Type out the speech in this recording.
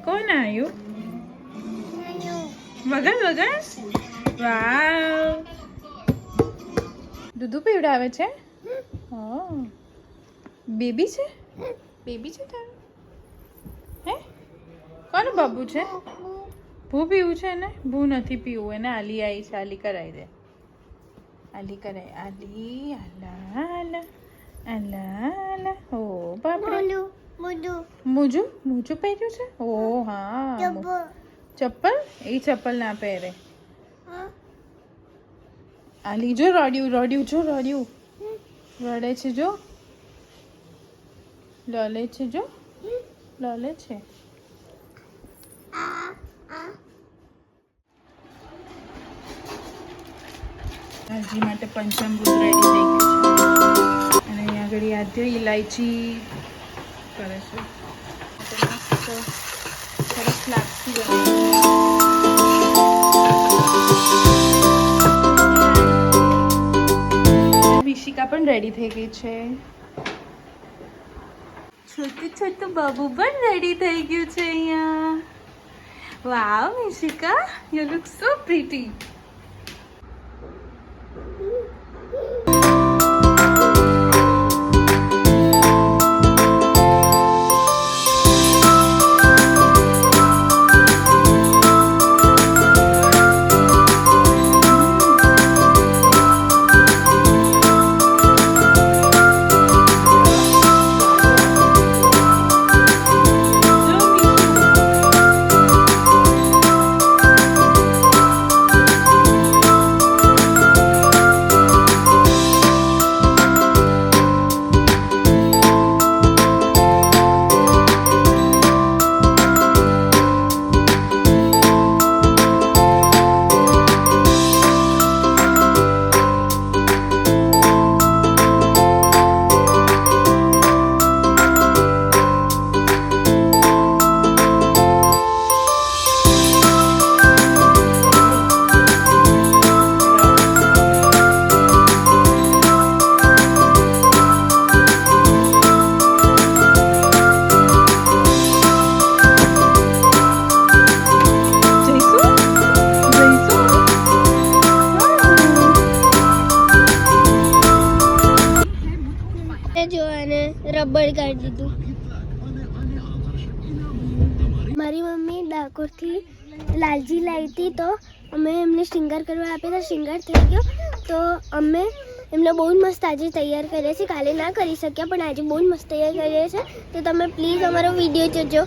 કોણ આવ્યું? વગર વગર વાવ દૂધ પીવડાવે છે. બેબી છે તારું? હે કોનું બાબુ છે? ભૂ પીવું છે ને? ભૂ નથી પીવું એને. આલી આવી છે. આલી કરાવી દે. આલી કરાય. આલી આલા આલા આલા આલા. ઓ બાપરે મોજું પહેર્યું છે. ઓ હા ચપ્પલ. એ ચપ્પલ ના પહેરે. આલી જો રડ્યું જો રડે છે જો. લલે છે જો. લલે છે. ભાજી માટે પંચામૃત રેડી થઈ ગયું છે અને અહીંયા આગળ આદ્ય ઇલાયચી કરે છે. સરસ લાગતી વિશિકા પણ રેડી થઈ ગઈ છે. છોટું બાબુ પણ રેડી થઈ ગયું છે અહીંયા. Wow Vishika, you look so pretty. Rubber કાઢી દીધું. મારી મમ્મી ડાકોરથી લાલજી લાવી હતી તો અમે એમને શૃંગાર કરવા આપ્યા હતા. શૃંગાર થઈ ગયો તો અમે એમને બહુ જ મસ્ત આજે તૈયાર કર્યા છે. કાલે ના કરી શક્યા પણ આજે બહુ જ મસ્ત તૈયાર કર્યા છે. તો તમે પ્લીઝ અમારો વિડીયો જોજો.